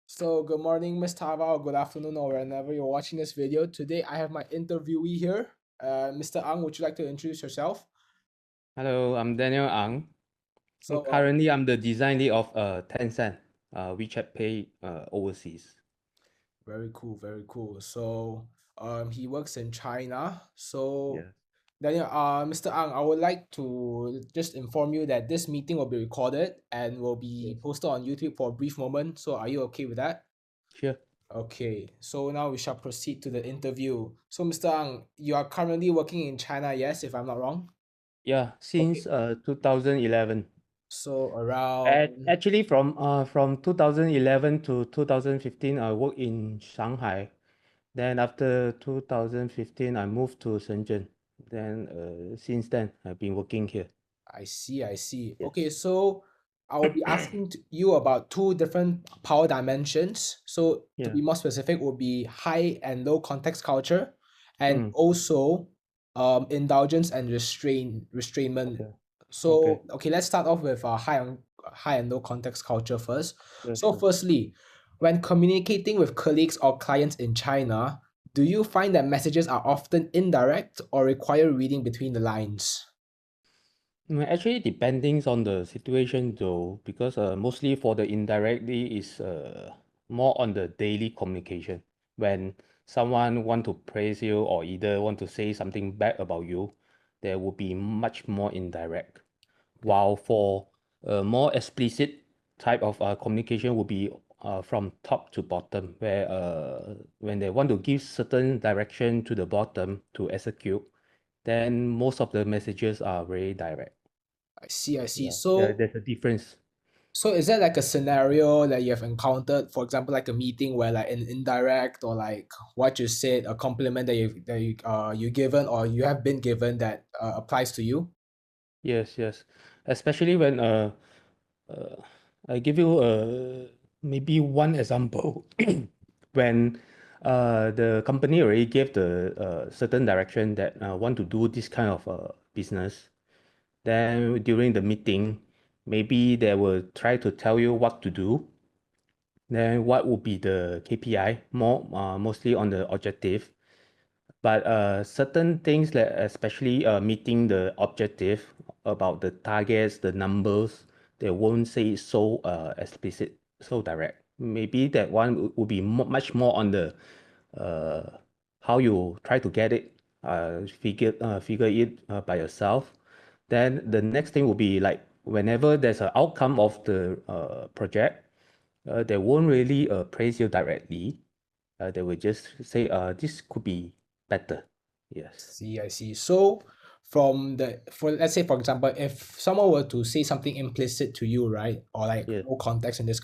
So good morning, Miss Tava, or good afternoon, or whenever you're watching this video. Today I have my interviewee here. Mr. Ang, would you like to introduce yourself? Hello, I'm Daniel Ang. So So currently, I'm the design lead of Tencent, WeChat Pay overseas. very cool, very cool. So he works in China. So Yes. Daniel, Mr. Ang, I would like to just inform you that this meeting will be recorded and will be Yes. posted on YouTube for a brief moment. So are you okay with that? Sure. Okay, so now we shall proceed to the interview. So, Mr. Ang, you are currently working in China, yes, if I'm not wrong? Yeah, Okay, since 2011. so around, Actually, from 2011 to 2015, I worked in Shanghai. Then after 2015, I moved to Shenzhen. Then since then, I've been working here. I see, I see. Okay, Yes. so I will be asking you about two different power dimensions. So, to Yeah. be more specific, would be high and low context culture, and Mm. also indulgence and restrainment. Okay. Okay. So, okay, let's start off with high and low context culture first. Sure. So, Sure. firstly, when communicating with colleagues or clients in China, do you find that messages are often indirect or require reading between the lines? Actually, depending on the situation though, because mostly for the indirectly is more on the daily communication. When someone want to praise you or either want to say something bad about you, there will be much more indirect. While for a more explicit type of communication will be from top to bottom, where when they want to give certain direction to the bottom to execute, then most of the messages are very direct. I see, I see. Yeah, So, there's a difference. so is that like a scenario that you have encountered, for example, like a meeting where like an indirect or like what you said, a compliment that you given or you have been given that applies to you? Yes, yes. Especially when uh I give you maybe one example when the company already gave the certain direction that want to do this kind of business, then during the meeting, maybe they will try to tell you what to do. Then what would be the KPI, mostly on the objective. But certain things that especially meeting the objective about the targets, the numbers, they won't say it so explicit, so direct. Maybe that one would be much more on the uh, how you try to get it, figure it by yourself. Then the next thing will be like whenever there's an outcome of the project, they won't really praise you directly. They will just say, this could be better. Yes. See, I see. So for let's say for example, if someone were to say something implicit to you, right, or like Yes. no context in this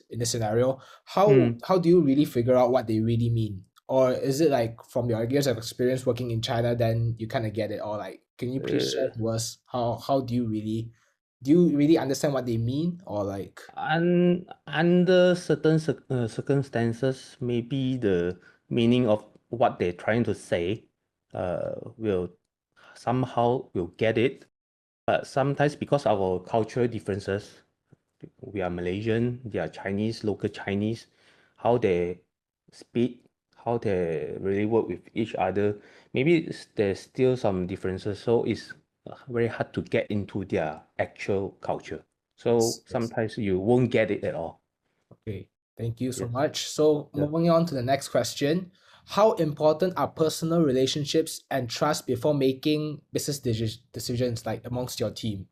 in this scenario, how Mm. how do you really figure out what they really mean? Or is it like from your years of experience working in China, then you kind of get it? Or like, can you please share Uh, to us how do you really understand what they mean? Or like, under certain circumstances, maybe the meaning of what they're trying to say will somehow will get it. But sometimes because our cultural differences, we are Malaysian, they are Chinese, local Chinese, how they speak, how they really work with each other. Maybe there's still some differences, so it's very hard to get into their actual culture. So yes, yes. sometimes you won't get it at all. Okay, thank you so Yes. much. So, Yeah. moving on to the next question. How important are personal relationships and trust before making business decisions like amongst your team?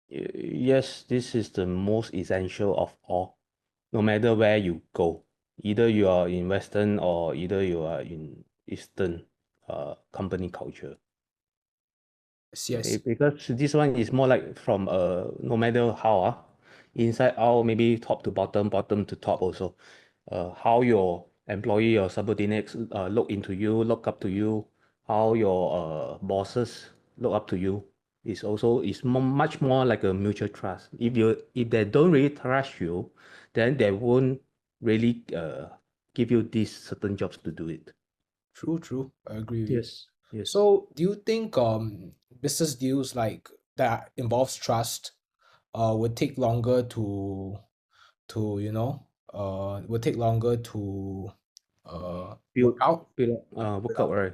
Yes, this is the most essential of all. No matter where you go, either you are in Western or either you are in Eastern company culture. Yes, yes. Because this one is more like from no matter how inside out, maybe top to bottom, bottom to top also. How your employee or subordinates look into you, look up to you, how your bosses look up to you is also much more like a mutual trust. If they don't really trust you, then they won't really give you these certain jobs to do it. True, true. I agree with you. Yes. Yes. So, do you think business deals like that involves trust would take longer to will take longer to work Build, out. work out, right?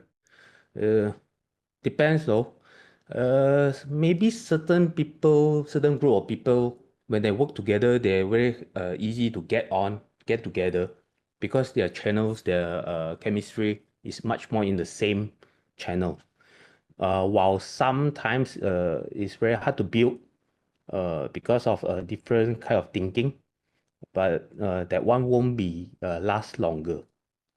Uh, Depends though. Maybe certain people, certain group of people, when they work together, they're very easy to get together because their channels, their chemistry is much more in the same channel. While sometimes it's very hard to build because of a different kind of thinking, but that one won't be last longer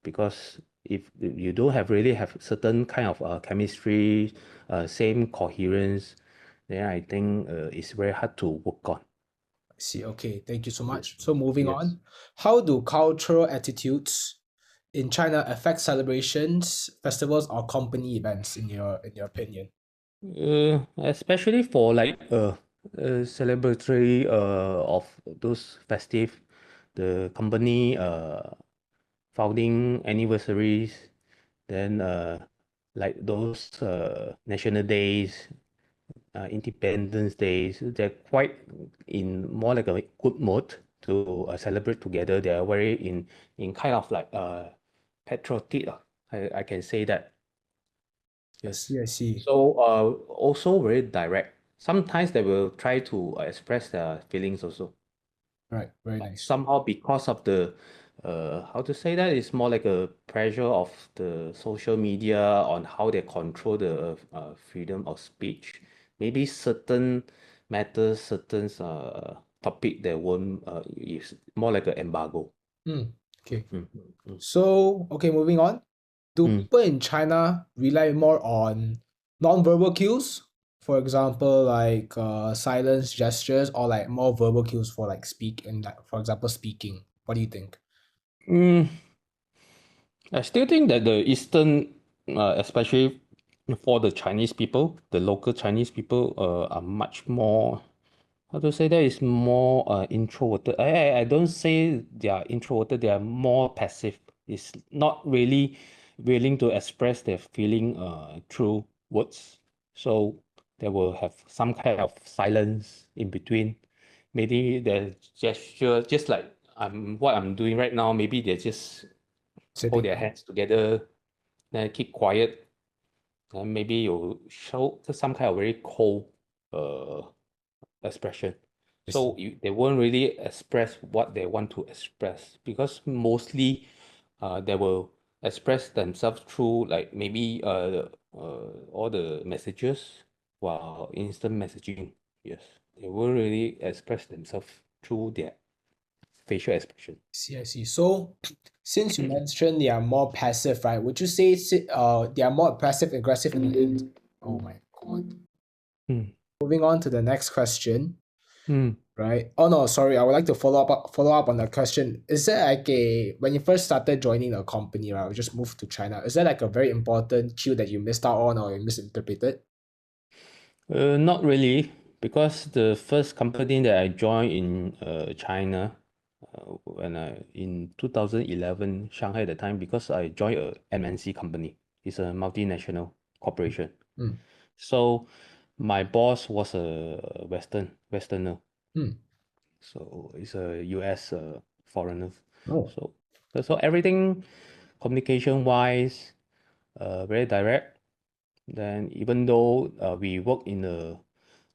because if you don't have really have certain kind of chemistry, same coherence, then I think it's very hard to work on. I see. Okay, thank you so Yes. much. So moving Yes. on, how do cultural attitudes in China affect celebrations, festivals, or company events in your opinion? Especially for like celebratory of those festive, the company founding anniversaries, then like those national days, Independence Days, they're quite in more like a good mood to celebrate together. They are very in kind of like patriotic. I can say that. I Yes. see. I see. So also very direct. Sometimes they will try to express their feelings also. Right. Very But nice. somehow because of the how to say that, it's more like a pressure of the social media on how they control the freedom of speech. Maybe certain matters, certain topic that won't is more like an embargo. Okay. Mm, mm, So, okay, moving on. Do mm. people in China rely more on non-verbal cues? For example, like silence gestures, or like more verbal cues for like speak and like, for example, speaking. What do you think? Mm, I still think that the Eastern, especially for the Chinese people, the local Chinese people, are much more, how to say that, is more introverted. I don't say they are introverted, they are more passive. It's not really willing to express their feeling through words. So they will have some kind of silence in between. Maybe the gesture, just like what I'm doing right now, maybe they just hold Sitting. their hands together, then keep quiet, and maybe you show some kind of very cold uh, expression. I see. So they won't really express what they want to express because mostly they will express themselves through like maybe all the messages while instant messaging. Yes, they won't really express themselves through their facial expression. See, I see. So, since you mentioned they are more passive, right? Would you say they are more passive aggressive oh my God. Mm. Moving on to the next question, Mm. right? Oh no, sorry. I would like to follow up on the question. Is there like a when you first started joining a company, right? Or just moved to China, is there like a very important cue that you missed out on or you misinterpreted? Not really, because the first company that I joined in China, when I in 2011 Shanghai at the time, because I joined a MNC company. It's a multinational corporation. Mm, So my boss was a Westerner, mm. so it's a US foreigner. Oh, So so everything communication wise, very direct. Then even though we work in a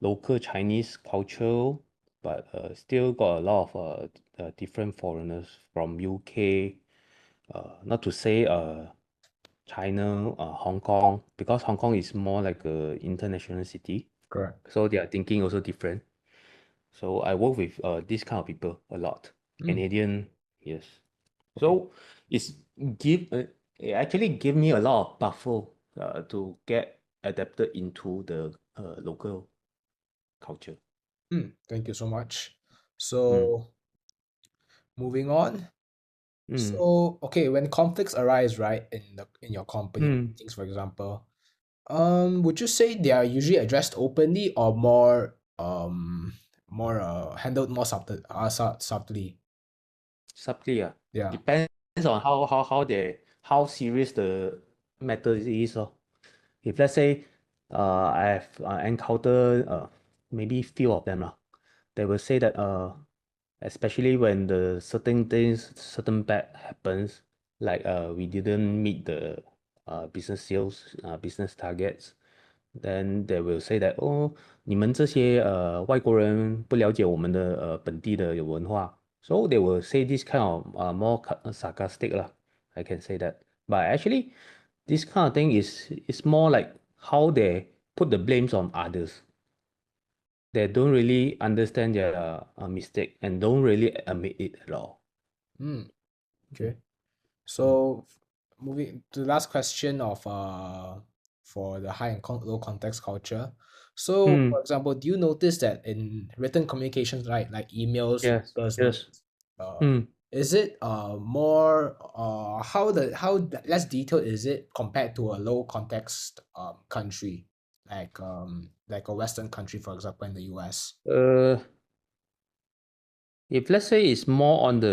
local Chinese culture, but still got a lot of different foreigners from UK, not to say China, Hong Kong, because Hong Kong is more like a international city, correct. so their thinking also different. So I work with this kind of people a lot. Mm, Canadian, yes. okay. So it's it actually give me a lot of buffer to get adapted into the local culture. Thank you so much. Mm. So, moving on. Mm. So, okay, when conflicts arise, right, in your company Mm. meetings, for example, would you say they are usually addressed openly or more handled more subtly? Subtly, Yeah. depends on how serious the matter is. If let's say I have encountered maybe few of them, they will say that especially when the certain things, certain bad happens, like we didn't meet the business sales, business targets, then they will say that 哦，你们这些外国人不了解我们的本地的文化，so they will say this kind of more sarcastic 啦，I can say that. But actually, this kind of thing is more like how they put the blames on others. They don't really understand their mistake and don't really admit it at all. Mm, Mm. okay. So moving to the last question of for the high and low context culture. So Mm. for example, do you notice that in written communications, right, like emails, Yes, letters, yes. notes, uh, Mm. is it more how less detailed is it compared to a low context country like a Western country, for example, in the US? Uh, if let's say it's more on the